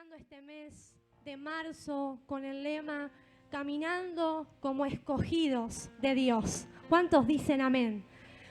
celebrando este mes de marzo con el lema Caminando como escogidos de Dios. ¿Cuántos dicen amén?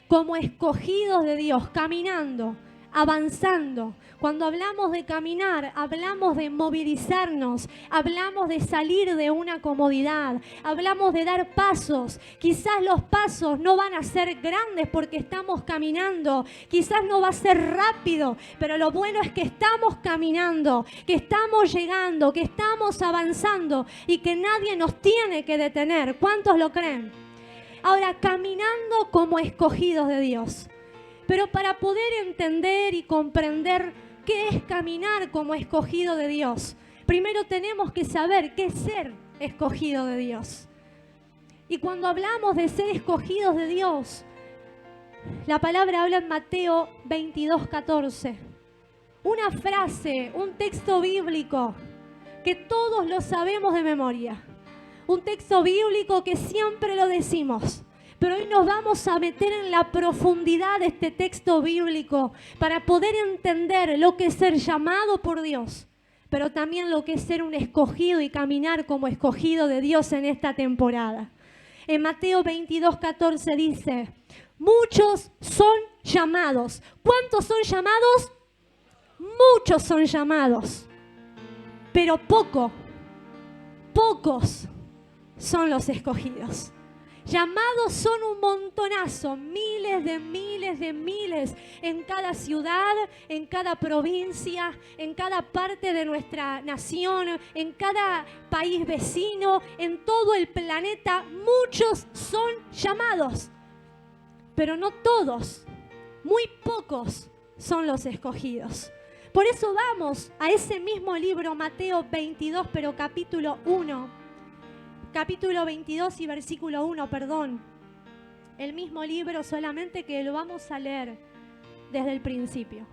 Como escogidos de Dios, caminando, avanzando. Cuando hablamos de caminar, hablamos de movilizarnos, hablamos de salir de una comodidad, hablamos de dar pasos. Quizás los pasos no van a ser grandes porque estamos caminando, quizás no va a ser rápido, pero lo bueno es que estamos caminando, que estamos llegando, que estamos avanzando y que nadie nos tiene que detener. ¿Cuántos lo creen? Ahora, caminando como escogidos de Dios. Pero para poder entender y comprender qué es caminar como escogido de Dios, primero tenemos que saber qué es ser escogido de Dios. Y cuando hablamos de ser escogidos de Dios, la palabra habla en Mateo 22:14. Una frase, un texto bíblico que todos lo sabemos de memoria. Un texto bíblico que siempre lo decimos. Pero hoy nos vamos a meter en la profundidad de este texto bíblico para poder entender lo que es ser llamado por Dios, pero también lo que es ser un escogido y caminar como escogido de Dios en esta temporada. En Mateo 22:14 dice, muchos son llamados. ¿Cuántos son llamados? Muchos son llamados, pero pocos son los escogidos. Llamados son un montonazo, miles en cada ciudad, en cada provincia, en cada parte de nuestra nación, en cada país vecino, en todo el planeta. Muchos son llamados, pero no todos, muy pocos son los escogidos. Por eso vamos a ese mismo libro, Mateo 22, pero capítulo 22 y versículo 1, perdón. El mismo libro, solamente que lo vamos a leer desde el principio.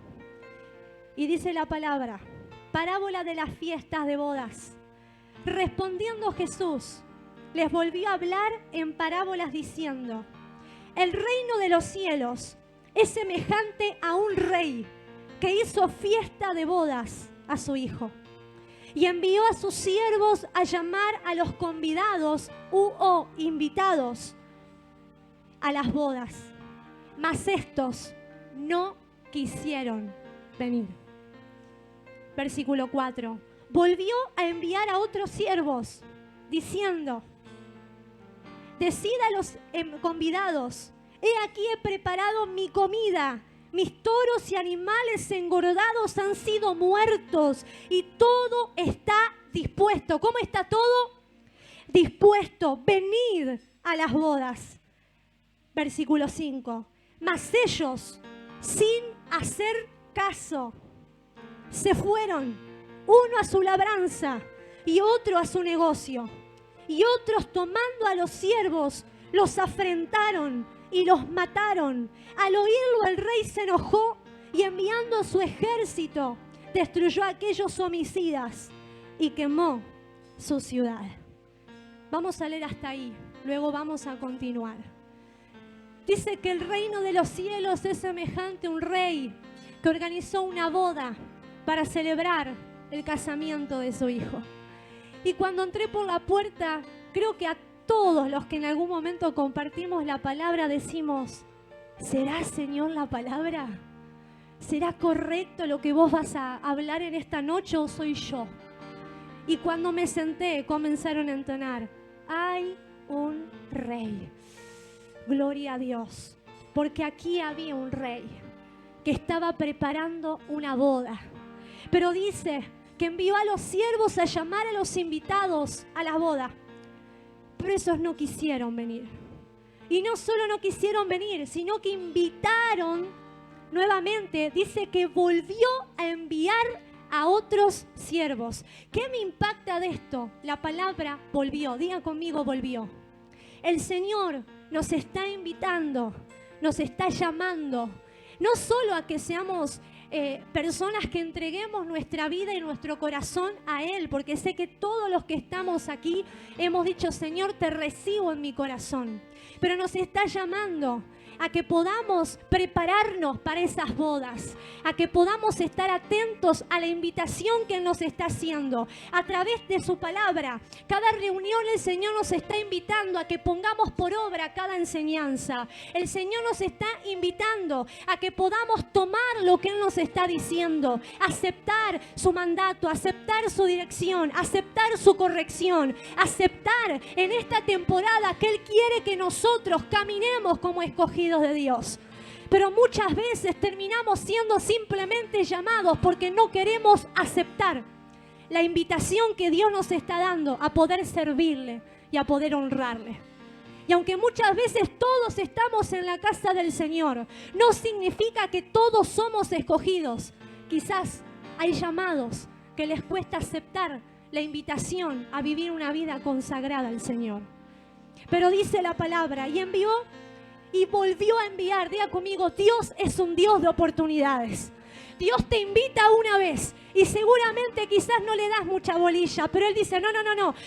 Y dice la palabra, parábola de las fiestas de bodas. Respondiendo Jesús, les volvió a hablar en parábolas diciendo, el reino de los cielos es semejante a un rey que hizo fiesta de bodas a su hijo. Y envió a sus siervos a llamar a los convidados o invitados a las bodas. Mas estos no quisieron venir. Versículo 4. Volvió a enviar a otros siervos, diciendo, decid a los convidados, he aquí he preparado mi comida. Mis toros y animales engordados han sido muertos y todo está dispuesto. ¿Cómo está todo? Dispuesto. Venid a las bodas. Versículo 5. Mas ellos, sin hacer caso, se fueron, uno a su labranza y otro a su negocio. Y otros, tomando a los siervos, los afrentaron y los mataron. Al oírlo el rey se enojó y enviando su ejército destruyó a aquellos homicidas y quemó su ciudad. Vamos a leer hasta ahí, luego vamos a continuar. Dice que el reino de los cielos es semejante a un rey que organizó una boda para celebrar el casamiento de su hijo. Y cuando entré por la puerta, creo que a todos los que en algún momento compartimos la palabra decimos, ¿será, Señor, la palabra? ¿Será correcto lo que vos vas a hablar en esta noche o soy yo? Y cuando me senté comenzaron a entonar, hay un rey. Gloria a Dios, porque aquí había un rey que estaba preparando una boda. Pero dice que envió a los siervos a llamar a los invitados a la boda. Pero esos no quisieron venir. Y no solo no quisieron venir, sino que invitaron nuevamente. Dice que volvió a enviar a otros siervos. ¿Qué me impacta de esto? La palabra volvió. Diga conmigo, volvió. El Señor nos está invitando, nos está llamando, no solo a que seamos personas que entreguemos nuestra vida y nuestro corazón a Él, porque sé que todos los que estamos aquí hemos dicho, Señor, te recibo en mi corazón, pero nos está llamando a que podamos prepararnos para esas bodas, a que podamos estar atentos a la invitación que Él nos está haciendo a través de su palabra. Cada reunión el Señor nos está invitando a que pongamos por obra cada enseñanza. El Señor nos está invitando a que podamos tomar lo que Él nos está diciendo, aceptar su mandato, aceptar su dirección, aceptar su corrección, aceptar en esta temporada que Él quiere que nosotros caminemos como escogidos de Dios. Pero muchas veces terminamos siendo simplemente llamados porque no queremos aceptar la invitación que Dios nos está dando a poder servirle y a poder honrarle. Y aunque muchas veces todos estamos en la casa del Señor, no significa que todos somos escogidos. Quizás hay llamados que les cuesta aceptar la invitación a vivir una vida consagrada al Señor. Pero dice la palabra, y envió y volvió a enviar. Diga conmigo, Dios es un Dios de oportunidades. Dios te invita una vez y seguramente quizás no le das mucha bolilla, pero Él dice, no,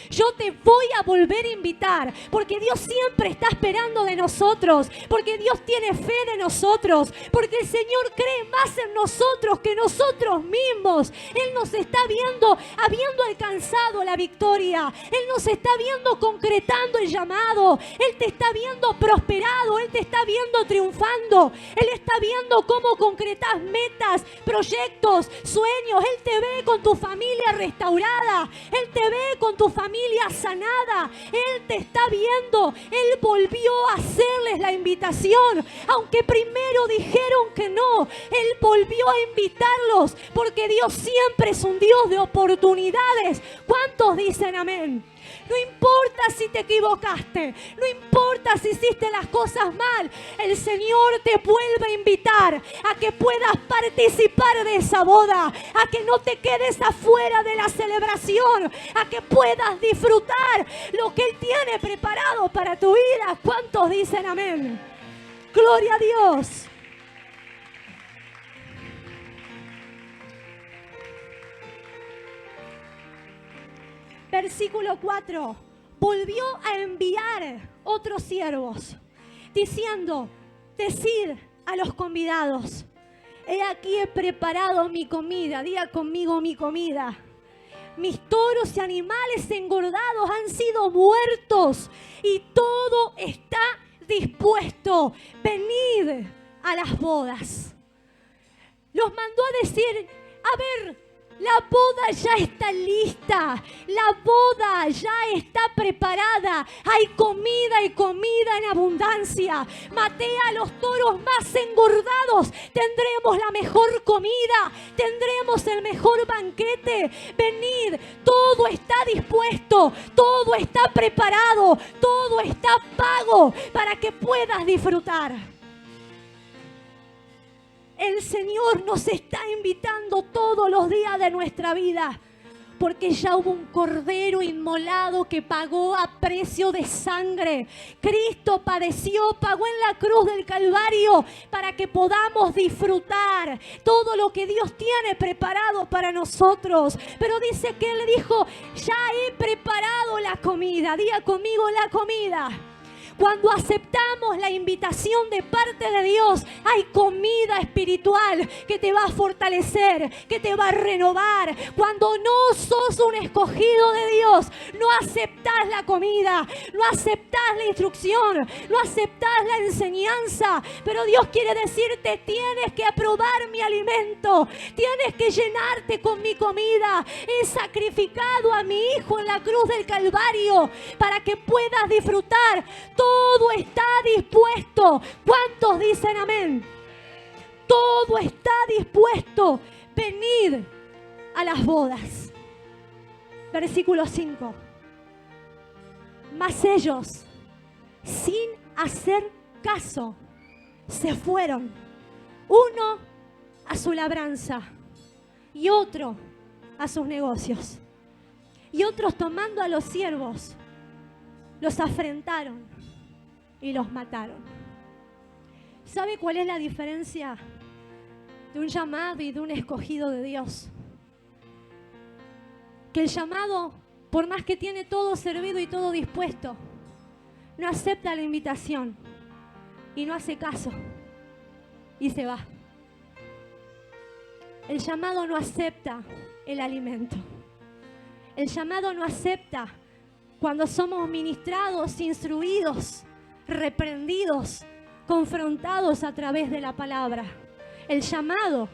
yo te voy a volver a invitar, porque Dios siempre está esperando de nosotros, porque Dios tiene fe de nosotros, porque el Señor cree más en nosotros que nosotros mismos. Él nos está viendo, habiendo alcanzado la victoria. Él nos está viendo concretando el llamado. Él te está viendo prosperado. Él te está viendo triunfando. Él está viendo cómo concretas metas, proyectos, sueños. Él te ve con tu familia restaurada. Él te ve con tu familia sanada. Él te está viendo. Él volvió a hacerles la invitación. Aunque primero dijeron que no, Él volvió a invitarlos, porque Dios siempre es un Dios de oportunidades. ¿Cuántos dicen amén? No importa si te equivocaste, no importa si hiciste las cosas mal, el Señor te vuelve a invitar a que puedas participar de esa boda, a que no te quedes afuera de la celebración, a que puedas disfrutar lo que Él tiene preparado para tu vida. ¿Cuántos dicen amén? Gloria a Dios. Versículo 4. Volvió a enviar otros siervos, diciendo, decid a los convidados, he aquí he preparado mi comida. Diga conmigo, mi comida. Mis toros y animales engordados han sido muertos y todo está dispuesto. Venid a las bodas. Los mandó a decir, a ver, la boda ya está lista, la boda ya está preparada, hay comida y comida en abundancia. Maté a los toros más engordados, tendremos la mejor comida, tendremos el mejor banquete. Venid, todo está dispuesto, todo está preparado, todo está pago para que puedas disfrutar. El Señor nos está invitando todos los días de nuestra vida, porque ya hubo un cordero inmolado que pagó a precio de sangre. Cristo padeció, pagó en la cruz del Calvario para que podamos disfrutar todo lo que Dios tiene preparado para nosotros. Pero dice que Él dijo, ya he preparado la comida. Diga conmigo, la comida. Cuando aceptamos la invitación de parte de Dios, hay comida espiritual que te va a fortalecer, que te va a renovar. Cuando no sos un escogido de Dios, no aceptás la comida, no aceptás la instrucción, no aceptás la enseñanza. Pero Dios quiere decirte, tienes que aprobar mi alimento, tienes que llenarte con mi comida. He sacrificado a mi Hijo en la cruz del Calvario para que puedas disfrutar. Todo está dispuesto. ¿Cuántos dicen amén? Todo está dispuesto. Venid a las bodas. Versículo 5. Mas ellos, sin hacer caso, se fueron. Uno a su labranza y otro a sus negocios. Y otros, tomando a los siervos, los afrentaron y los mataron. ¿Sabe cuál es la diferencia de un llamado y de un escogido de Dios? Que el llamado, por más que tiene todo servido y todo dispuesto, no acepta la invitación y no hace caso y se va. El llamado no acepta el alimento. El llamado no acepta cuando somos ministrados, instruidos, reprendidos, confrontados a través de la palabra. El llamado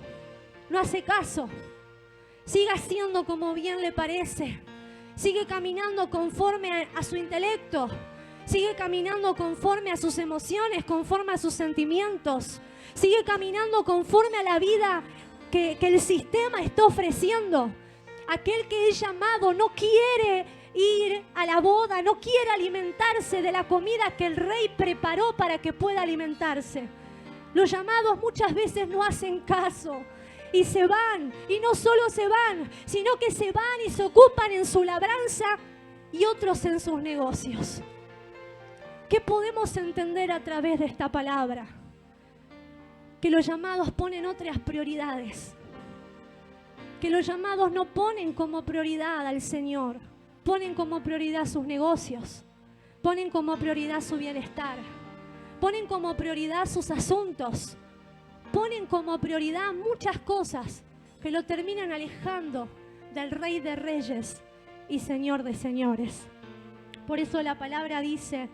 no hace caso. Sigue haciendo como bien le parece. Sigue caminando conforme a su intelecto. Sigue caminando conforme a sus emociones, conforme a sus sentimientos. Sigue caminando conforme a la vida que el sistema está ofreciendo. Aquel que es llamado no quiere ir a la boda, no quiere alimentarse de la comida que el rey preparó para que pueda alimentarse. Los llamados muchas veces no hacen caso y se van, y no solo se van, sino que se van y se ocupan en su labranza y otros en sus negocios. ¿Qué podemos entender a través de esta palabra? Que los llamados ponen otras prioridades. Que los llamados no ponen como prioridad al Señor. Ponen como prioridad sus negocios. Ponen como prioridad su bienestar. Ponen como prioridad sus asuntos. Ponen como prioridad muchas cosas que lo terminan alejando del Rey de Reyes y Señor de Señores. Por eso la palabra dice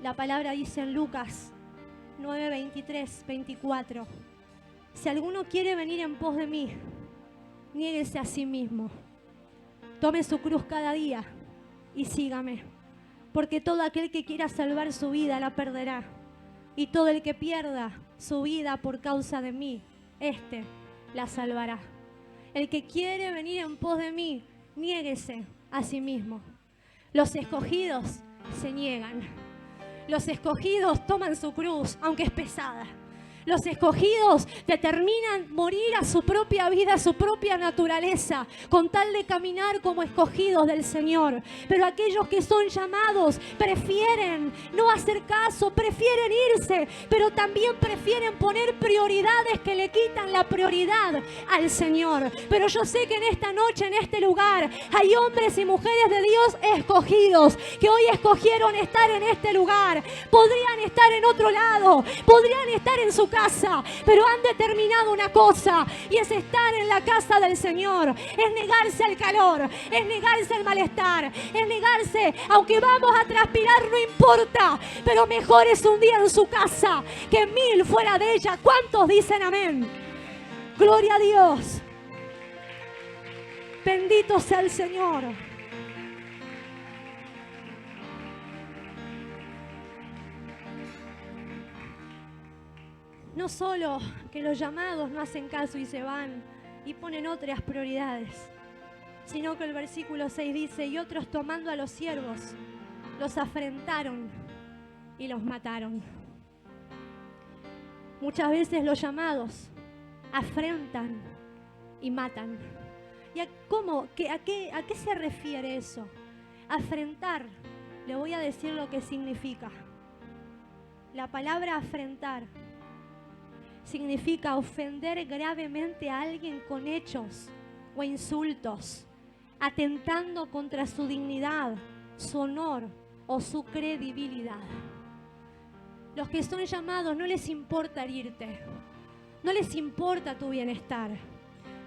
la palabra dice en Lucas 9, 23, 24. Si alguno quiere venir en pos de mí, niéguese a sí mismo. Tome su cruz cada día y sígame. Porque todo aquel que quiera salvar su vida la perderá. Y todo el que pierda su vida por causa de mí, éste la salvará. El que quiere venir en pos de mí, niéguese a sí mismo. Los escogidos se niegan. Los escogidos toman su cruz, aunque es pesada. Los escogidos determinan morir a su propia vida, a su propia naturaleza, con tal de caminar como escogidos del Señor. Pero aquellos que son llamados prefieren no hacer caso, prefieren irse, pero también prefieren poner prioridades que le quitan la prioridad al Señor. Pero yo sé que en esta noche, en este lugar, hay hombres y mujeres de Dios escogidos, que hoy escogieron estar en este lugar. Podrían estar en otro lado, podrían estar en su casa, pero han determinado una cosa, y es estar en la casa del Señor. Es negarse al calor, es negarse al malestar, es negarse, aunque vamos a transpirar, no importa, pero mejor es un día en su casa que 1000 fuera de ella. ¿Cuántos dicen amén? Gloria a Dios. Bendito sea el Señor. No solo que los llamados no hacen caso y se van y ponen otras prioridades, sino que el versículo 6 dice: y otros tomando a los siervos, los afrentaron y los mataron. Muchas veces los llamados afrentan y matan. ¿Y a qué se refiere eso? Afrentar, le voy a decir lo que significa. La palabra afrentar significa ofender gravemente a alguien con hechos o insultos, atentando contra su dignidad, su honor o su credibilidad. Los que son llamados no les importa herirte, no les importa tu bienestar,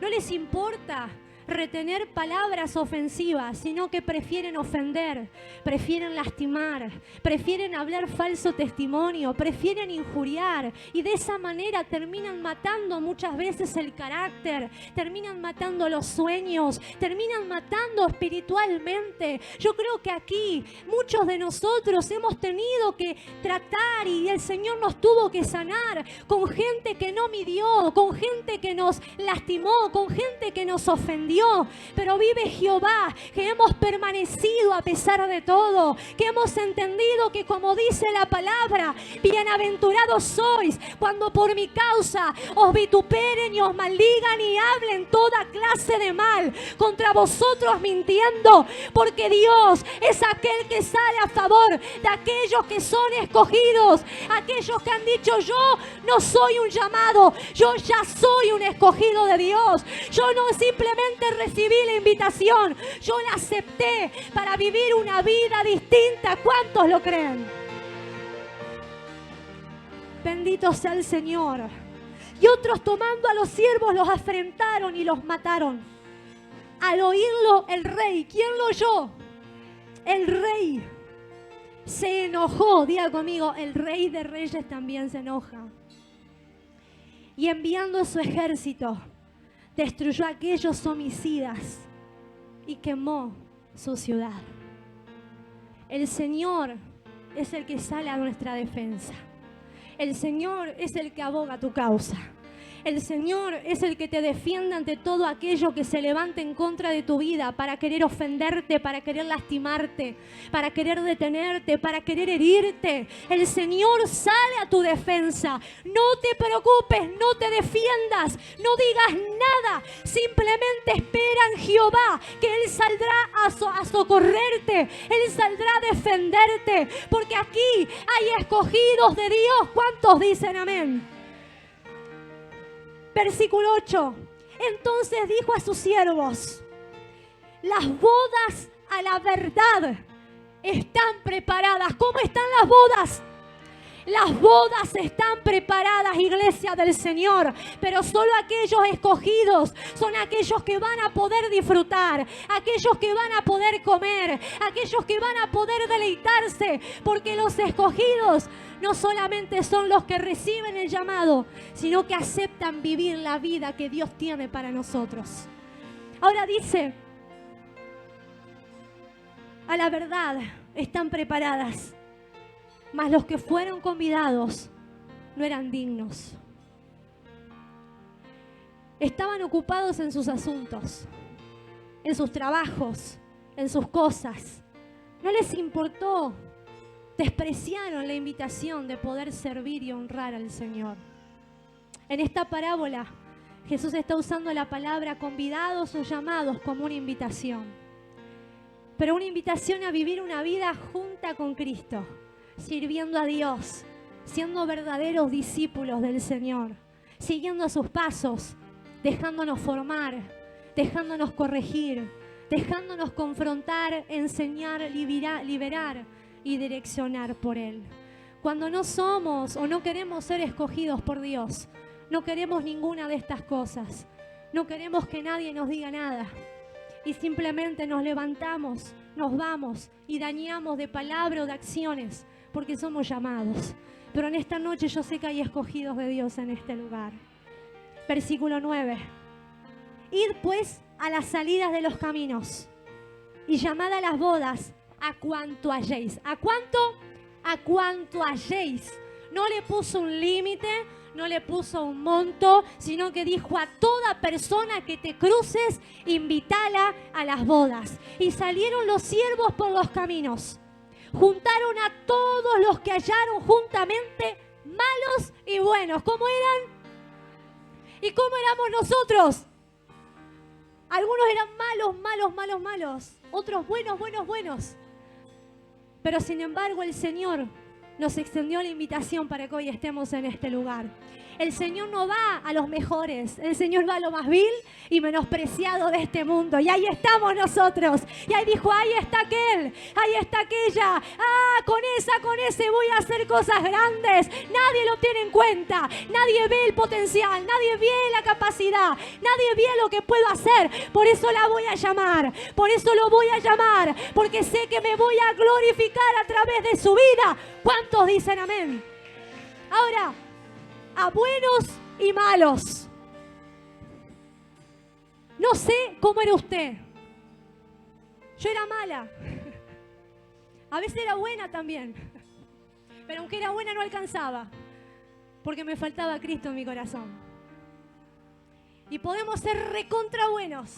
no les importa retener palabras ofensivas, sino que prefieren ofender, prefieren lastimar, prefieren hablar falso testimonio, prefieren injuriar, y de esa manera terminan matando muchas veces el carácter, terminan matando los sueños, terminan matando espiritualmente. Yo creo que aquí muchos de nosotros hemos tenido que tratar, y el Señor nos tuvo que sanar con gente que no midió, con gente que nos lastimó, con gente que nos ofendió. Pero vive Jehová, que hemos permanecido a pesar de todo, que hemos entendido que, como dice la palabra, bienaventurados sois cuando por mi causa os vituperen y os maldigan y hablen toda clase de mal contra vosotros mintiendo, porque Dios es aquel que sale a favor de aquellos que son escogidos, aquellos que han dicho: yo no soy un llamado, yo ya soy un escogido de Dios. Yo no simplemente solamente recibí la invitación, yo la acepté para vivir una vida distinta. ¿Cuántos lo creen? Bendito sea el Señor. Y otros, tomando a los siervos, los afrentaron y los mataron. Al oírlo el rey, ¿quién lo oyó? El rey se enojó. Diga conmigo, el Rey de Reyes también se enoja. Y enviando su ejército, destruyó a aquellos homicidas y quemó su ciudad. El Señor es el que sale a nuestra defensa. El Señor es el que aboga tu causa. El Señor es el que te defiende ante todo aquello que se levante en contra de tu vida para querer ofenderte, para querer lastimarte, para querer detenerte, para querer herirte. El Señor sale a tu defensa. No te preocupes, no te defiendas, no digas nada. Simplemente espera en Jehová, que Él saldrá a socorrerte. Él saldrá a defenderte, porque aquí hay escogidos de Dios. ¿Cuántos dicen amén? Versículo 8. Entonces dijo a sus siervos: las bodas a la verdad están preparadas. ¿Cómo están las bodas? Las bodas están preparadas, iglesia del Señor, pero solo aquellos escogidos son aquellos que van a poder disfrutar, aquellos que van a poder comer, aquellos que van a poder deleitarse, porque los escogidos no solamente son los que reciben el llamado, sino que aceptan vivir la vida que Dios tiene para nosotros. Ahora dice, a la verdad están preparadas, mas los que fueron convidados no eran dignos. Estaban ocupados en sus asuntos, en sus trabajos, en sus cosas. No les importó. Despreciaron la invitación de poder servir y honrar al Señor. En esta parábola, Jesús está usando la palabra convidados o llamados como una invitación. Pero una invitación a vivir una vida junta con Cristo, sirviendo a Dios, siendo verdaderos discípulos del Señor, siguiendo sus pasos, dejándonos formar, dejándonos corregir, dejándonos confrontar, enseñar, liberar y direccionar por Él. Cuando no somos o no queremos ser escogidos por Dios, no queremos ninguna de estas cosas, no queremos que nadie nos diga nada y simplemente nos levantamos, nos vamos y dañamos de palabra o de acciones porque somos llamados. Pero en esta noche yo sé que hay escogidos de Dios en este lugar. Versículo 9. Id pues a las salidas de los caminos y llamad a las bodas a cuanto halléis. ¿A cuánto? A cuanto halléis. No le puso un límite, no le puso un monto, sino que dijo a toda persona que te cruces, invítala a las bodas. Y salieron los siervos por los caminos. Juntaron a todos los que hallaron juntamente, malos y buenos. ¿Cómo eran? ¿Y cómo éramos nosotros? Algunos eran malos. Otros buenos. Pero sin embargo el Señor nos extendió la invitación para que hoy estemos en este lugar. El Señor no va a los mejores, el Señor va a lo más vil y menospreciado de este mundo. Y ahí estamos nosotros. Y ahí dijo, ahí está aquel, ahí está aquella. Ah, con ese voy a hacer cosas grandes. Nadie lo tiene en cuenta, nadie ve el potencial, nadie ve la capacidad, nadie ve lo que puedo hacer. Por eso la voy a llamar, por eso lo voy a llamar, porque sé que me voy a glorificar a través de su vida. ¿Cuántos dicen amén? Ahora, a buenos y malos. No sé cómo era usted. Yo era mala. A veces era buena también. Pero aunque era buena no alcanzaba. Porque me faltaba Cristo en mi corazón. Y podemos ser recontra buenos.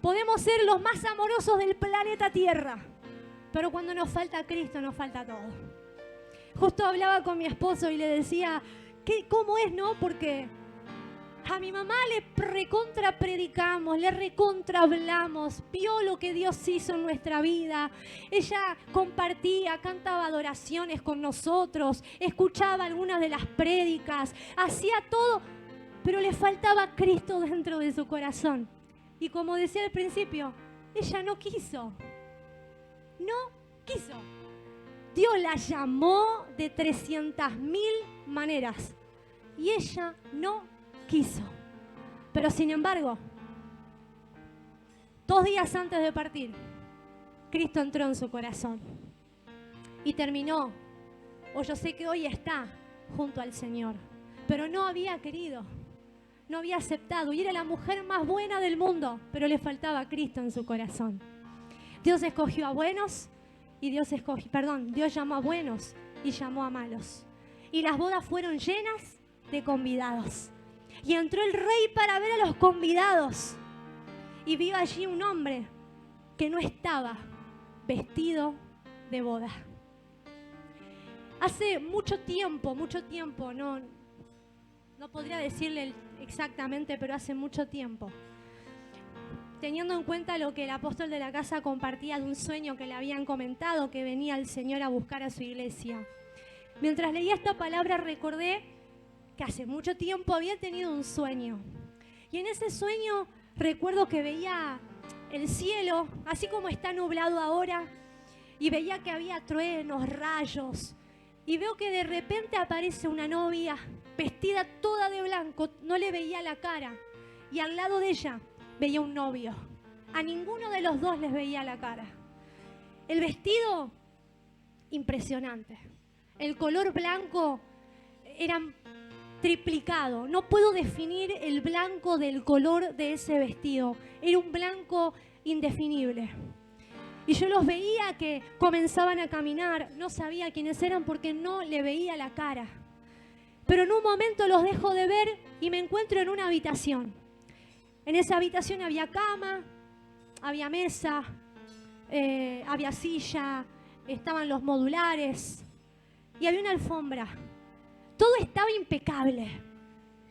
Podemos ser los más amorosos del planeta Tierra. Pero cuando nos falta Cristo, nos falta todo. Justo hablaba con mi esposo y le decía, ¿cómo es, no? Porque a mi mamá le recontra predicamos, le recontra hablamos, vio lo que Dios hizo en nuestra vida. Ella compartía, cantaba adoraciones con nosotros, escuchaba algunas de las prédicas, hacía todo, pero le faltaba Cristo dentro de su corazón. Y como decía al principio, ella no quiso. No quiso. Dios la llamó de 300.000 maneras y ella no quiso. Pero sin embargo, 2 días antes de partir, Cristo entró en su corazón y terminó, o yo sé que hoy está junto al Señor, pero no había querido, no había aceptado, y era la mujer más buena del mundo, pero le faltaba Cristo en su corazón. Dios escogió a buenos y Dios llamó a buenos y llamó a malos. Y las bodas fueron llenas de convidados. Y entró el rey para ver a los convidados. Y vio allí un hombre que no estaba vestido de boda. Hace mucho tiempo, no podría decirle exactamente, pero hace mucho tiempo, teniendo en cuenta lo que el apóstol de la casa compartía de un sueño que le habían comentado, que venía el Señor a buscar a su iglesia. Mientras leía esta palabra recordé que hace mucho tiempo había tenido un sueño. Y en ese sueño recuerdo que veía el cielo, así como está nublado ahora, y veía que había truenos, rayos. Y veo que de repente aparece una novia vestida toda de blanco, no le veía la cara. Y al lado de ella veía un novio. A ninguno de los dos les veía la cara. El vestido, impresionante. El color blanco era triplicado. No puedo definir el blanco del color de ese vestido. Era un blanco indefinible. Y yo los veía que comenzaban a caminar. No sabía quiénes eran porque no le veía la cara. Pero en un momento los dejo de ver y me encuentro en una habitación. En esa habitación había cama, había mesa, había silla, estaban los modulares y había una alfombra. Todo estaba impecable,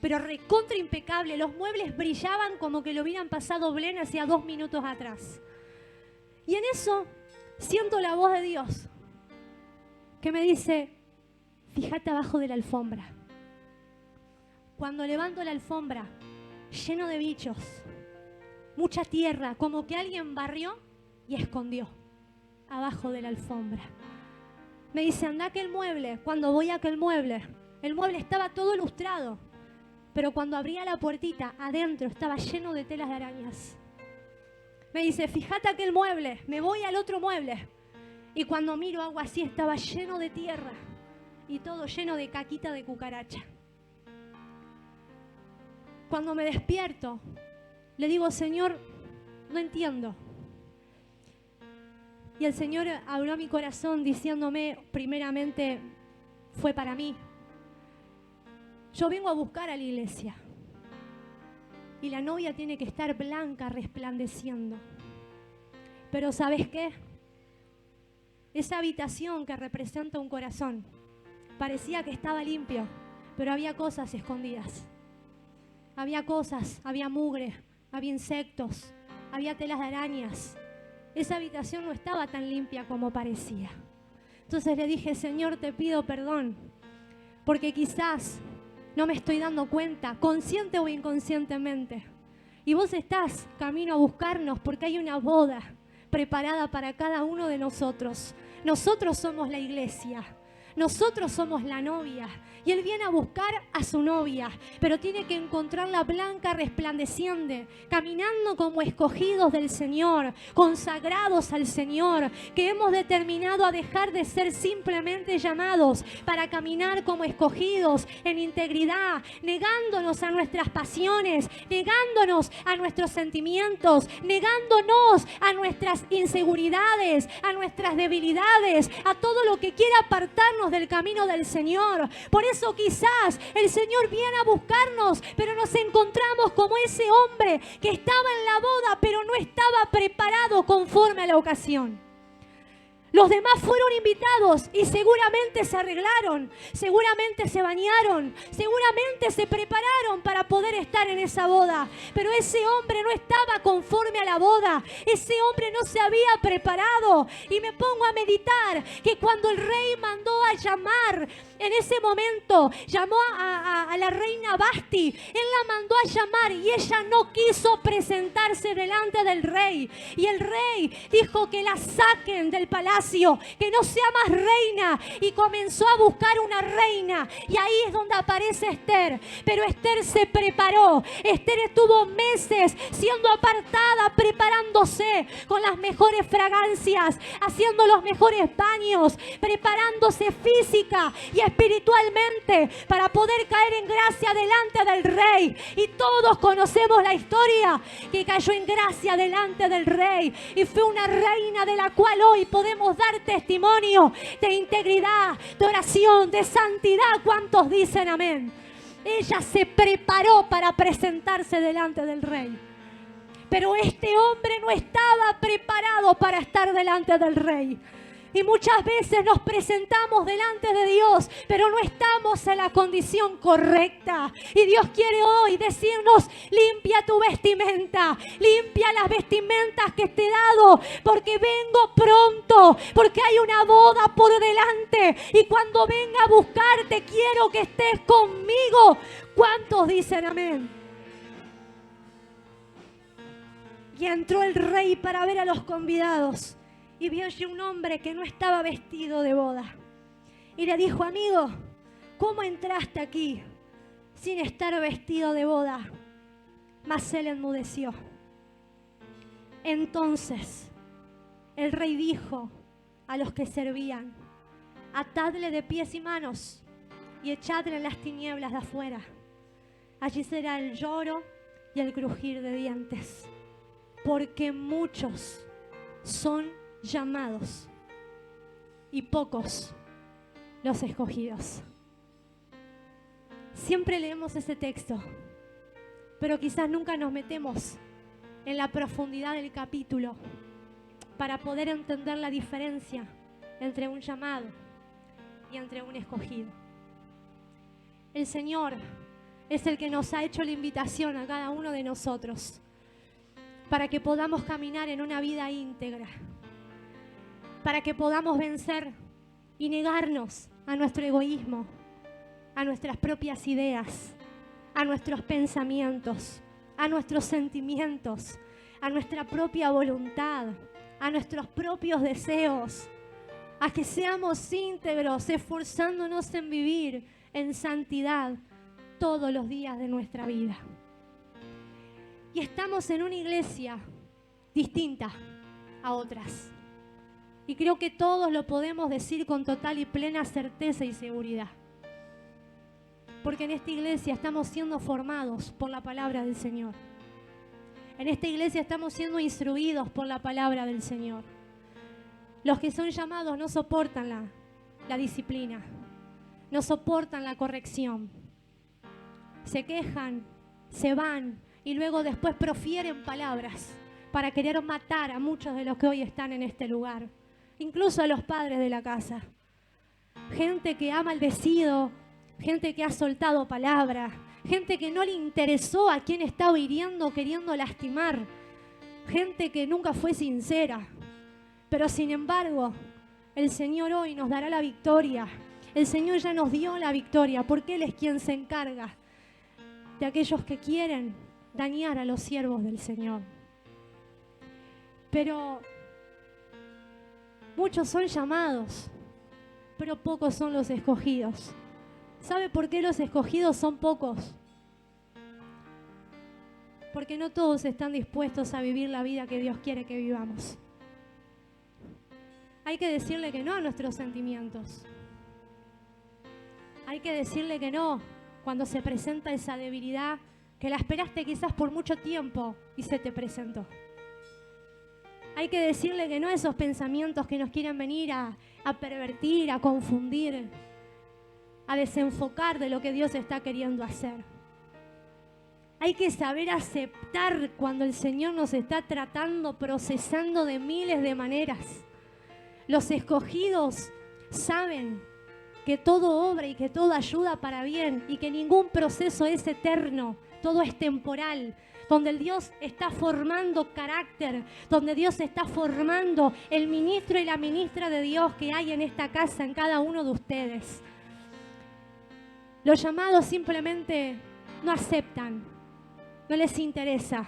pero recontra impecable. Los muebles brillaban como que lo hubieran pasado Belén hacía 2 minutos atrás. Y en eso siento la voz de Dios que me dice, fíjate abajo de la alfombra. Cuando levanto la alfombra, lleno de bichos, mucha tierra, como que alguien barrió y escondió abajo de la alfombra. Me dice, anda a aquel mueble. Cuando voy a aquel mueble, el mueble estaba todo lustrado, pero cuando abría la puertita, adentro estaba lleno de telas de arañas. Me dice, fíjate aquel mueble. Me voy al otro mueble y cuando miro algo así, estaba lleno de tierra y todo lleno de caquita de cucaracha. Cuando me despierto, le digo, Señor, no entiendo. Y el Señor habló a mi corazón diciéndome, primeramente, fue para mí. Yo vengo a buscar a la iglesia. Y la novia tiene que estar blanca, resplandeciendo. Pero ¿sabes qué? Esa habitación que representa un corazón, parecía que estaba limpio, pero había cosas escondidas. Había cosas, había mugre, había insectos, había telas de arañas. Esa habitación no estaba tan limpia como parecía. Entonces le dije, Señor, te pido perdón, porque quizás no me estoy dando cuenta, consciente o inconscientemente. Y vos estás camino a buscarnos porque hay una boda preparada para cada uno de nosotros. Nosotros somos la iglesia. Nosotros somos la novia y Él viene a buscar a su novia, pero tiene que encontrarla blanca, resplandeciente, caminando como escogidos del Señor, consagrados al Señor, que hemos determinado a dejar de ser simplemente llamados para caminar como escogidos en integridad, negándonos a nuestras pasiones, negándonos a nuestros sentimientos, negándonos a nuestras inseguridades, a nuestras debilidades, a todo lo que quiera apartarnos del camino del Señor. Por eso quizás el Señor viene a buscarnos, pero nos encontramos como ese hombre que estaba en la boda, pero no estaba preparado conforme a la ocasión. Los demás fueron invitados y seguramente se arreglaron, seguramente se bañaron, seguramente se prepararon para poder estar en esa boda. Pero ese hombre no estaba conforme a la boda, ese hombre no se había preparado. Y me pongo a meditar que cuando el rey mandó a llamar En ese momento llamó a la reina Vasti. Él la mandó a llamar y ella no quiso presentarse delante del rey. Y el rey dijo que la saquen del palacio, que no sea más reina. Y comenzó a buscar una reina. Y ahí es donde aparece Esther. Pero Esther se preparó. Esther estuvo meses siendo apartada, preparándose con las mejores fragancias, haciendo los mejores baños, preparándose física y espiritualmente para poder caer en gracia delante del rey. Y todos conocemos la historia, que cayó en gracia delante del rey y fue una reina de la cual hoy podemos dar testimonio de integridad, de oración, de santidad. ¿Cuántos dicen amén? Ella se preparó para presentarse delante del rey. Pero este hombre no estaba preparado para estar delante del rey. Y muchas veces nos presentamos delante de Dios, pero no estamos en la condición correcta. Y Dios quiere hoy decirnos: limpia tu vestimenta, limpia las vestimentas que te he dado, porque vengo pronto, porque hay una boda por delante. Y cuando venga a buscarte, quiero que estés conmigo. ¿Cuántos dicen amén? Y entró el rey para ver a los convidados. Y vio allí un hombre que no estaba vestido de boda. Y le dijo: amigo, ¿cómo entraste aquí sin estar vestido de boda? Mas él enmudeció. Entonces el rey dijo a los que servían: atadle de pies y manos y echadle en las tinieblas de afuera. Allí será el lloro y el crujir de dientes, porque muchos son llamados y pocos los escogidos. Siempre leemos ese texto, pero quizás nunca nos metemos en la profundidad del capítulo para poder entender la diferencia entre un llamado y entre un escogido. El Señor es el que nos ha hecho la invitación a cada uno de nosotros para que podamos caminar en una vida íntegra, para que podamos vencer y negarnos a nuestro egoísmo, a nuestras propias ideas, a nuestros pensamientos, a nuestros sentimientos, a nuestra propia voluntad, a nuestros propios deseos, a que seamos íntegros, esforzándonos en vivir en santidad todos los días de nuestra vida. Y estamos en una iglesia distinta a otras. Y creo que todos lo podemos decir con total y plena certeza y seguridad. Porque en esta iglesia estamos siendo formados por la palabra del Señor. En esta iglesia estamos siendo instruidos por la palabra del Señor. Los que son llamados no soportan la disciplina, no soportan la corrección. Se quejan, se van y luego después profieren palabras para querer matar a muchos de los que hoy están en este lugar. Incluso a los padres de la casa. Gente que ha maldecido, gente que ha soltado palabra, gente que no le interesó a quién estaba hiriendo, queriendo lastimar, gente que nunca fue sincera. Pero sin embargo, el Señor hoy nos dará la victoria. El Señor ya nos dio la victoria, porque Él es quien se encarga de aquellos que quieren dañar a los siervos del Señor. Pero muchos son llamados, pero pocos son los escogidos. ¿Sabe por qué los escogidos son pocos? Porque no todos están dispuestos a vivir la vida que Dios quiere que vivamos. Hay que decirle que no a nuestros sentimientos. Hay que decirle que no cuando se presenta esa debilidad que la esperaste quizás por mucho tiempo y se te presentó. Hay que decirle que no a esos pensamientos que nos quieren venir a pervertir, a confundir, a desenfocar de lo que Dios está queriendo hacer. Hay que saber aceptar cuando el Señor nos está tratando, procesando de miles de maneras. Los escogidos saben que todo obra y que todo ayuda para bien y que ningún proceso es eterno, todo es temporal. Donde el Dios está formando carácter, donde Dios está formando el ministro y la ministra de Dios que hay en esta casa, en cada uno de ustedes. Los llamados simplemente no aceptan, no les interesa.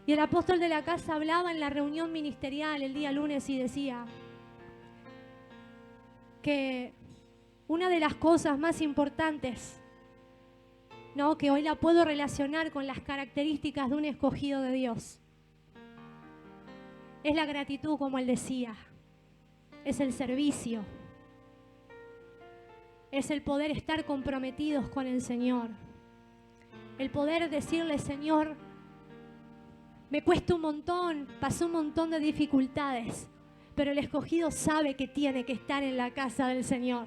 Y el apóstol de la casa hablaba en la reunión ministerial el día lunes y decía que una de las cosas más importantes, ¿no?, que hoy la puedo relacionar con las características de un escogido de Dios, es la gratitud, como él decía, es el servicio, es el poder estar comprometidos con el Señor, el poder decirle: Señor, me cuesta un montón, pasé un montón de dificultades, pero el escogido sabe que tiene que estar en la casa del Señor.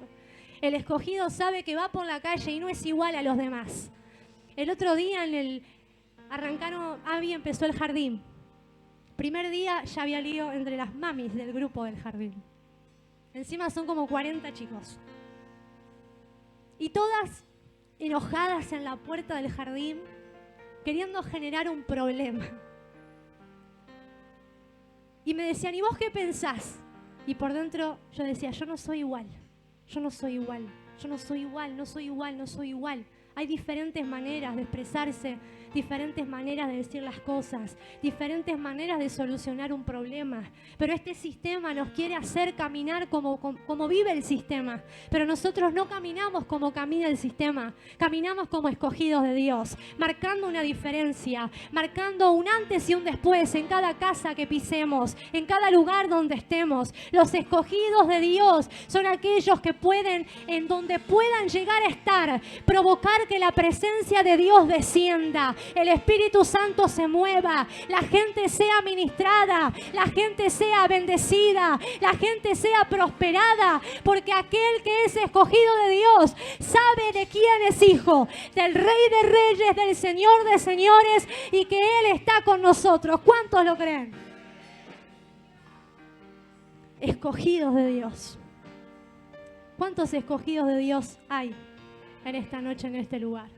El escogido sabe que va por la calle y no es igual a los demás. El otro día Abby empezó el jardín. Primer día ya había lío entre las mamis del grupo del jardín. Encima son como 40 chicos. Y todas enojadas en la puerta del jardín, queriendo generar un problema. Y me decían: ¿y vos qué pensás? Y por dentro yo decía: yo no soy igual, yo no soy igual, yo no soy igual, no soy igual, no soy igual. Hay diferentes maneras de expresarse, diferentes maneras de decir las cosas, diferentes maneras de solucionar un problema. Pero este sistema nos quiere hacer caminar como vive el sistema. Pero nosotros no caminamos como camina el sistema, caminamos como escogidos de Dios, marcando una diferencia, marcando un antes y un después en cada casa que pisemos, en cada lugar donde estemos. Los escogidos de Dios son aquellos que pueden, en donde puedan llegar a estar, provocar que la presencia de Dios descienda, el Espíritu Santo se mueva, la gente sea ministrada, la gente sea bendecida, la gente sea prosperada, porque aquel que es escogido de Dios sabe de quién es hijo, del Rey de Reyes, del Señor de Señores, y que Él está con nosotros. ¿Cuántos lo creen? Escogidos de Dios. ¿Cuántos escogidos de Dios hay en esta noche, en este lugar?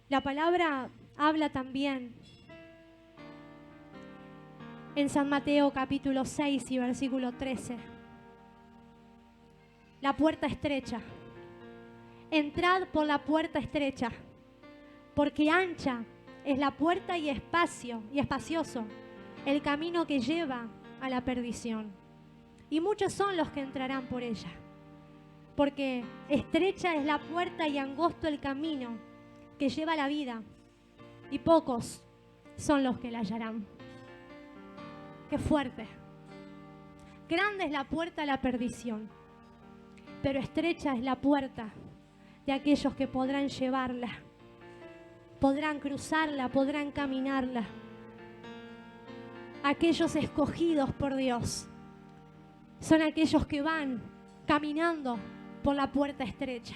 La palabra habla también en San Mateo capítulo 6 y versículo 13. La puerta estrecha. Entrad por la puerta estrecha, porque ancha es la puerta y espacioso el camino que lleva a la perdición. Y muchos son los que entrarán por ella. Porque estrecha es la puerta y angosto el camino que lleva a la vida, y pocos son los que la hallarán. ¡Qué fuerte! Grande es la puerta a la perdición, pero estrecha es la puerta de aquellos que podrán llevarla, podrán cruzarla, podrán caminarla. Aquellos escogidos por Dios son aquellos que van caminando por la puerta estrecha.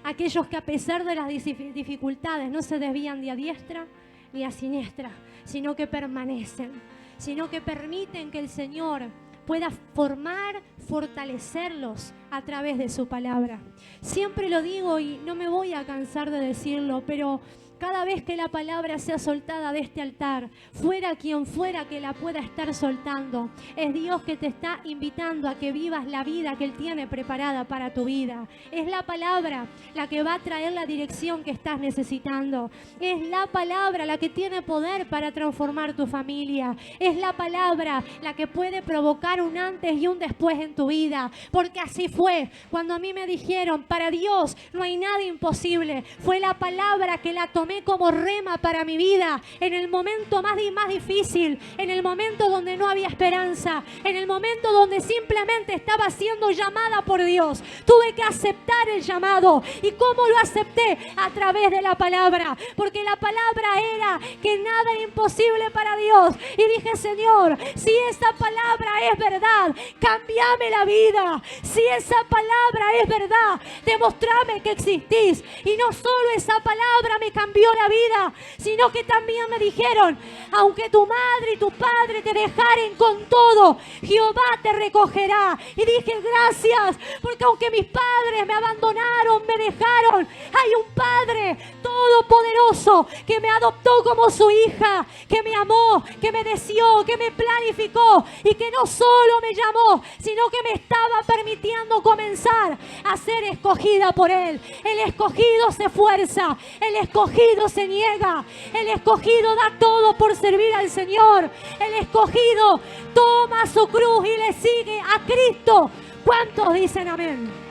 Aquellos que a pesar de las dificultades no se desvían ni a diestra ni a siniestra, sino que permanecen, sino que permiten que el Señor pueda formar, fortalecerlos a través de su palabra. Siempre lo digo y no me voy a cansar de decirlo, pero cada vez que la palabra sea soltada de este altar, fuera quien fuera que la pueda estar soltando, es Dios que te está invitando a que vivas la vida que Él tiene preparada para tu vida. Es la palabra la que va a traer la dirección que estás necesitando. Es la palabra la que tiene poder para transformar tu familia. Es la palabra la que puede provocar un antes y un después en tu vida. Porque así fue cuando a mí me dijeron: para Dios no hay nada imposible. Fue la palabra que la tomé como rema para mi vida, en el momento más difícil, en el momento donde no había esperanza, en el momento donde simplemente estaba siendo llamada por Dios. Tuve que aceptar el llamado. ¿Y cómo lo acepté? A través de la palabra, porque la palabra era que nada es imposible para Dios. Y dije: Señor, si esa palabra es verdad, cámbiame la vida. Si esa palabra es verdad, demostrame que existís. Y no solo esa palabra me cambió cambió la vida, sino que también me dijeron, aunque tu madre y tu padre te dejaren con todo, Jehová te recogerá. Y dije, gracias, porque aunque mis padres me abandonaron, me dejaron, hay un Padre todopoderoso que me adoptó como su hija, que me amó, que me deseó, que me planificó y que no solo me llamó, sino que me estaba permitiendo comenzar a ser escogida por Él. El escogido se esfuerza, el escogido se niega, el escogido da todo por servir al Señor, el escogido toma su cruz y le sigue a Cristo. ¿Cuántos dicen amén?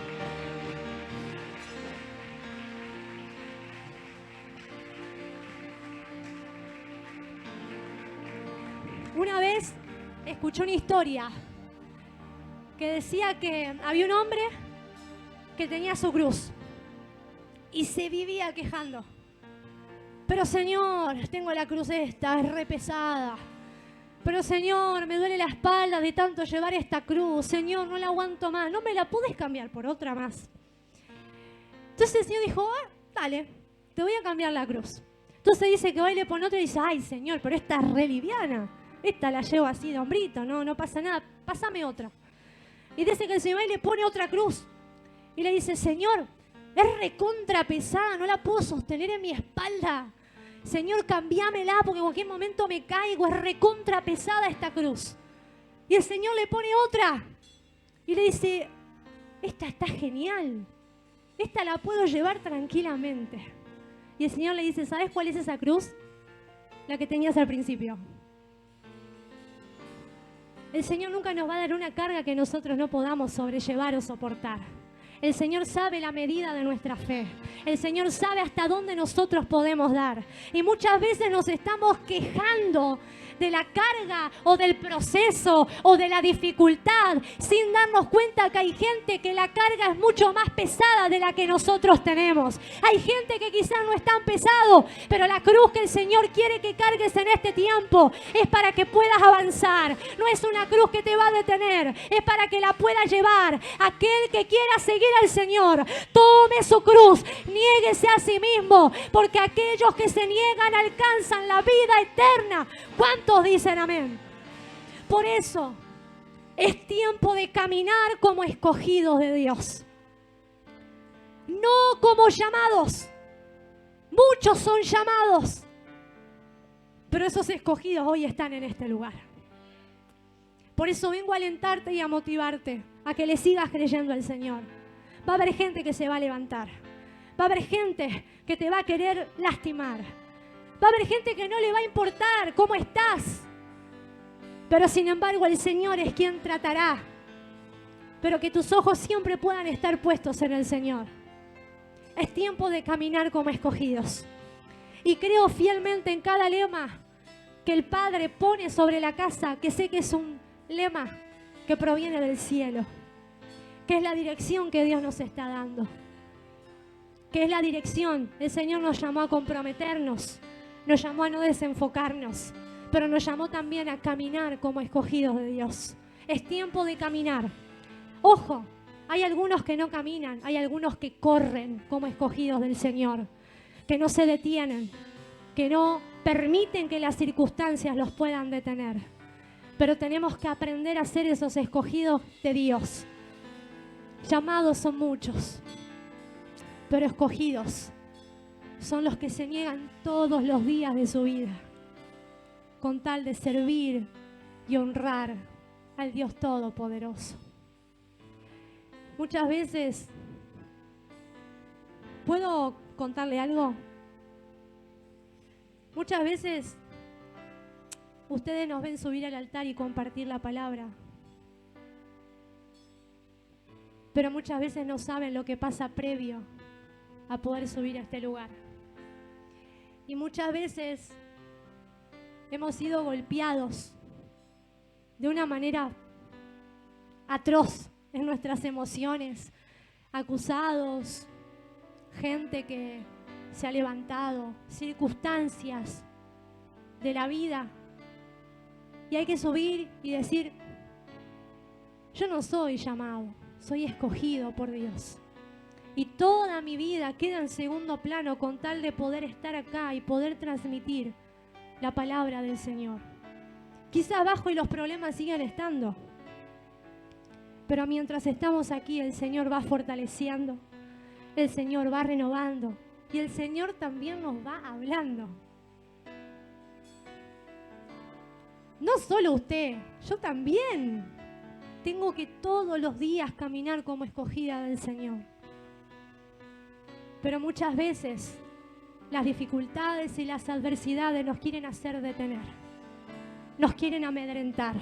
Una vez escuché una historia que decía que había un hombre que tenía su cruz y se vivía quejando. Pero Señor, tengo la cruz esta, es re pesada. Pero Señor, me duele la espalda de tanto llevar esta cruz. Señor, no la aguanto más. ¿No me la podés cambiar por otra más? Entonces el Señor dijo, dale, te voy a cambiar la cruz. Entonces dice que va y le pone otra y dice, ay Señor, pero esta es re liviana. Esta la llevo así de hombrito, no pasa nada, pásame otra. Y dice que el Señor va y le pone otra cruz. Y le dice, Señor, es recontra pesada, no la puedo sostener en mi espalda. Señor, cambiámela porque en cualquier momento me caigo, es recontra pesada esta cruz. Y el Señor le pone otra. Y le dice, esta está genial. Esta la puedo llevar tranquilamente. Y el Señor le dice, ¿sabes cuál es esa cruz? La que tenías al principio. El Señor nunca nos va a dar una carga que nosotros no podamos sobrellevar o soportar. El Señor sabe la medida de nuestra fe. El Señor sabe hasta dónde nosotros podemos dar. Y muchas veces nos estamos quejando de la carga o del proceso o de la dificultad sin darnos cuenta que hay gente que la carga es mucho más pesada de la que nosotros tenemos. Hay gente que quizás no es tan pesado, pero la cruz que el Señor quiere que cargues en este tiempo es para que puedas avanzar. No es una cruz que te va a detener, es para que la pueda llevar aquel que quiera seguir al Señor. Tome su cruz, niéguese a sí mismo, porque aquellos que se niegan alcanzan la vida eterna. ¿Cuántos dicen amén? Por eso es tiempo de caminar como escogidos de Dios, no como llamados. Muchos son llamados, pero esos escogidos hoy están en este lugar. Por eso vengo a alentarte y a motivarte a que le sigas creyendo al Señor. Va a haber gente que se va a levantar, va a haber gente que te va a querer lastimar, va a haber gente que no le va a importar cómo estás, pero sin embargo el Señor es quien tratará. Pero que tus ojos siempre puedan estar puestos en el Señor. Es tiempo de caminar como escogidos. Y creo fielmente en cada lema que el Padre pone sobre la casa, que sé que es un lema que proviene del cielo, que es la dirección que Dios nos está dando, que es la dirección. El Señor nos llamó a comprometernos, nos llamó a no desenfocarnos, pero nos llamó también a caminar como escogidos de Dios. Es tiempo de caminar. Ojo, hay algunos que no caminan, hay algunos que corren como escogidos del Señor, que no se detienen, que no permiten que las circunstancias los puedan detener. Pero tenemos que aprender a ser esos escogidos de Dios. Llamados son muchos, pero escogidos son los que se niegan todos los días de su vida con tal de servir y honrar al Dios Todopoderoso. Muchas veces, ¿puedo contarle algo? Muchas veces ustedes nos ven subir al altar y compartir la palabra, pero muchas veces no saben lo que pasa previo a poder subir a este lugar. Y muchas veces hemos sido golpeados de una manera atroz en nuestras emociones, acusados, gente que se ha levantado, circunstancias de la vida. Y hay que subir y decir, yo no soy llamado, soy escogido por Dios. Y toda mi vida queda en segundo plano con tal de poder estar acá y poder transmitir la palabra del Señor. Quizá abajo y los problemas siguen estando, pero mientras estamos aquí el Señor va fortaleciendo, el Señor va renovando y el Señor también nos va hablando. No solo usted, yo también tengo que todos los días caminar como escogida del Señor. Pero muchas veces las dificultades y las adversidades nos quieren hacer detener, nos quieren amedrentar,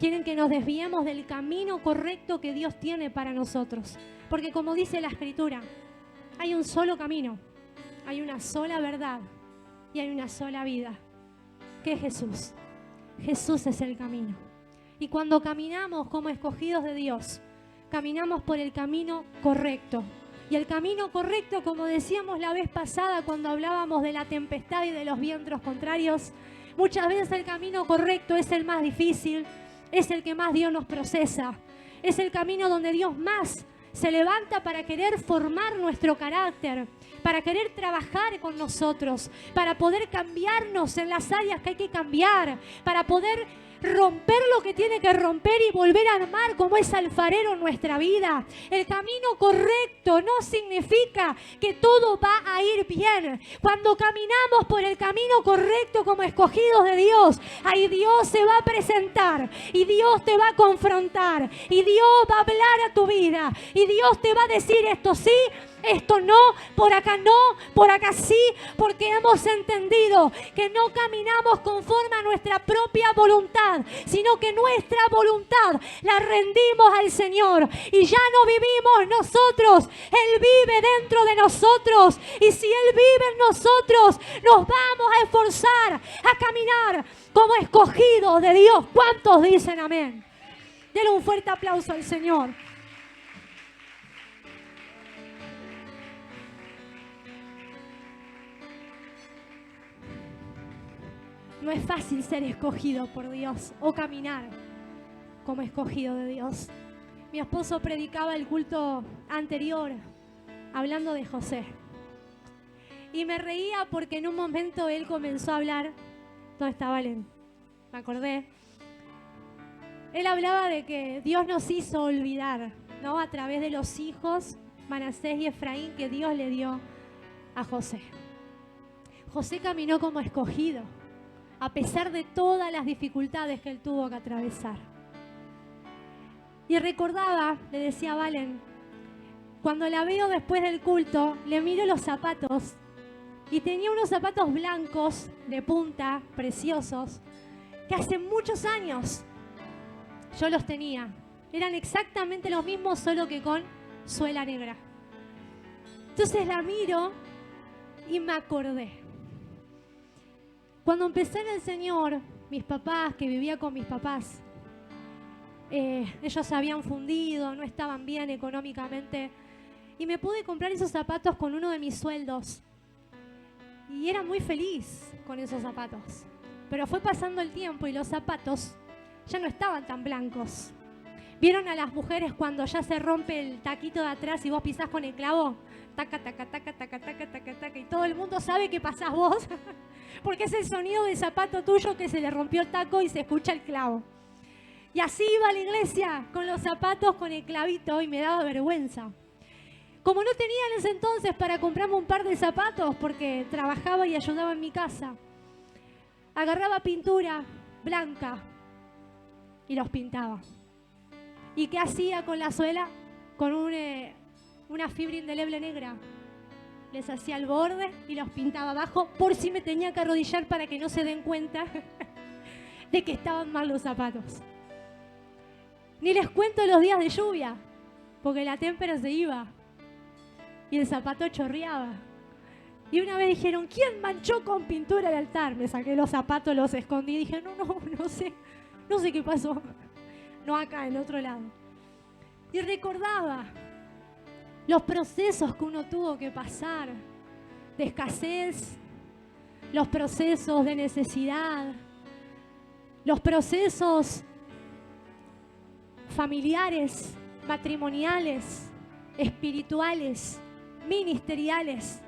quieren que nos desviemos del camino correcto que Dios tiene para nosotros. Porque como dice la Escritura, hay un solo camino, hay una sola verdad y hay una sola vida, que es Jesús. Jesús es el camino. Y cuando caminamos como escogidos de Dios, caminamos por el camino correcto. Y el camino correcto, como decíamos la vez pasada cuando hablábamos de la tempestad y de los vientos contrarios, muchas veces el camino correcto es el más difícil, es el que más Dios nos procesa, es el camino donde Dios más se levanta para querer formar nuestro carácter, para querer trabajar con nosotros, para poder cambiarnos en las áreas que hay que cambiar, para poder romper lo que tiene que romper y volver a armar como es alfarero en nuestra vida. El camino correcto no significa que todo va a ir bien. Cuando caminamos por el camino correcto como escogidos de Dios, ahí Dios se va a presentar y Dios te va a confrontar y Dios va a hablar a tu vida y Dios te va a decir esto sí, esto no, por acá sí, porque hemos entendido que no caminamos conforme a nuestra propia voluntad, sino que nuestra voluntad la rendimos al Señor y ya no vivimos nosotros, Él vive dentro de nosotros y si Él vive en nosotros, nos vamos a esforzar a caminar como escogidos de Dios. ¿Cuántos dicen amén? Denle un fuerte aplauso al Señor. No es fácil ser escogido por Dios o caminar como escogido de Dios. Mi esposo predicaba el culto anterior hablando de José. Y me reía porque en un momento él comenzó a hablar. ¿Dónde está Valen? Me acordé. Él hablaba de que Dios nos hizo olvidar, ¿no? A través de los hijos, Manasés y Efraín, que Dios le dio a José. José caminó como escogido, a pesar de todas las dificultades que él tuvo que atravesar. Y recordaba, le decía a Valen, cuando la veo después del culto, le miro los zapatos y tenía unos zapatos blancos de punta, preciosos, que hace muchos años yo los tenía. Eran exactamente los mismos, solo que con suela negra. Entonces la miro y me acordé. Cuando empecé en el Señor, mis papás, que vivía con mis papás, ellos se habían fundido, no estaban bien económicamente, y me pude comprar esos zapatos con uno de mis sueldos. Y era muy feliz con esos zapatos. Pero fue pasando el tiempo y los zapatos ya no estaban tan blancos. ¿Vieron a las mujeres cuando ya se rompe el taquito de atrás y vos pisás con el clavo? Taca, taca, taca, taca, taca, taca, taca, y todo el mundo sabe que pasás vos, porque es el sonido del zapato tuyo que se le rompió el taco y se escucha el clavo. Y así iba a la iglesia, con los zapatos, con el clavito, y me daba vergüenza. Como no tenía en ese entonces para comprarme un par de zapatos, porque trabajaba y ayudaba en mi casa, agarraba pintura blanca y los pintaba. ¿Y qué hacía con la suela? Con una fibra indeleble negra. Les hacía el borde y los pintaba abajo por si me tenía que arrodillar para que no se den cuenta de que estaban mal los zapatos. Ni les cuento los días de lluvia, porque la témpera se iba y el zapato chorreaba. Y una vez dijeron, ¿quién manchó con pintura el altar? Me saqué los zapatos, los escondí y dije, no sé qué pasó. No acá, en otro lado. Y recordaba los procesos que uno tuvo que pasar, de escasez, los procesos de necesidad, los procesos familiares, matrimoniales, espirituales, ministeriales.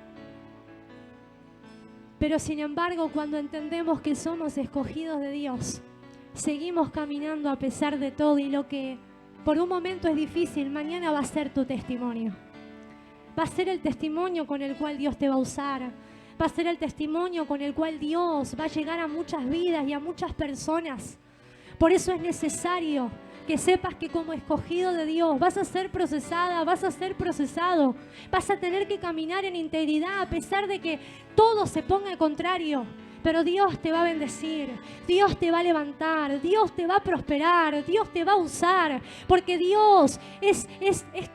Pero sin embargo, cuando entendemos que somos escogidos de Dios, seguimos caminando a pesar de todo, y lo que por un momento es difícil, mañana va a ser tu testimonio. Va a ser el testimonio con el cual Dios te va a usar. Va a ser el testimonio con el cual Dios va a llegar a muchas vidas y a muchas personas. Por eso es necesario que sepas que como escogido de Dios vas a ser procesada, vas a ser procesado. Vas a tener que caminar en integridad a pesar de que todo se ponga al contrario. Pero Dios te va a bendecir, Dios te va a levantar, Dios te va a prosperar, Dios te va a usar, porque Dios es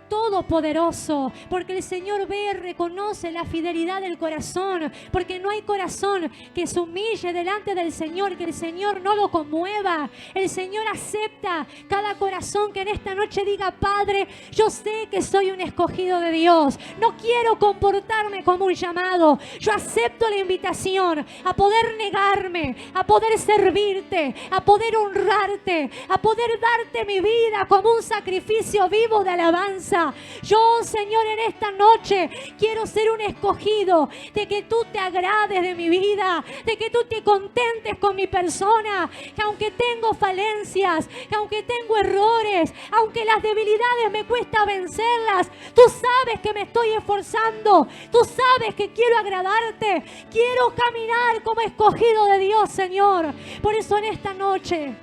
todopoderoso, porque el Señor ve y reconoce la fidelidad del corazón, porque no hay corazón que se humille delante del Señor, que el Señor no lo conmueva. El Señor acepta cada corazón que en esta noche diga: Padre, yo sé que soy un escogido de Dios, no quiero comportarme como un llamado, yo acepto la invitación a poder negarme, a poder servirte, a poder honrarte, a poder darte mi vida como un sacrificio vivo de alabanza. Yo, Señor, en esta noche quiero ser un escogido de que tú te agrades de mi vida, de que tú te contentes con mi persona, que aunque tengo falencias, que aunque tengo errores, aunque las debilidades me cuesta vencerlas, tú sabes que me estoy esforzando, tú sabes que quiero agradarte, quiero caminar como escogido de Dios, Señor. Por eso en esta noche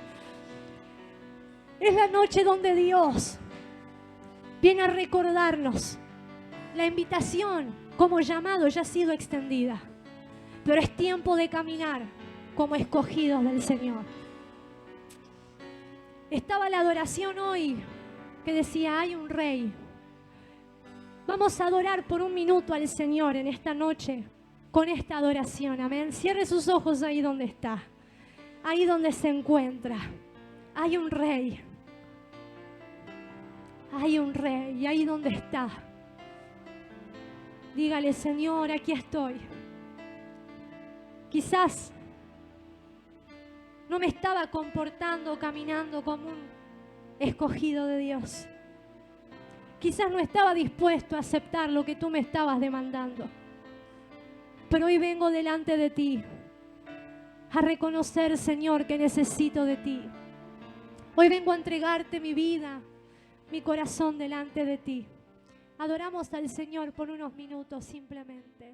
es la noche donde Dios viene a recordarnos: la invitación como llamado ya ha sido extendida, pero es tiempo de caminar como escogidos del Señor. Estaba la adoración hoy que decía: hay un rey. Vamos a adorar por un minuto al Señor en esta noche con esta adoración, amén. Cierre sus ojos ahí donde está, ahí donde se encuentra. Hay un rey, hay un rey, ahí donde está. Dígale: Señor, aquí estoy. Quizás no me estaba comportando, caminando como un escogido de Dios. Quizás no estaba dispuesto a aceptar lo que tú me estabas demandando. Pero hoy vengo delante de ti a reconocer, Señor, que necesito de ti. Hoy vengo a entregarte mi vida, mi corazón delante de ti. Adoramos al Señor por unos minutos simplemente.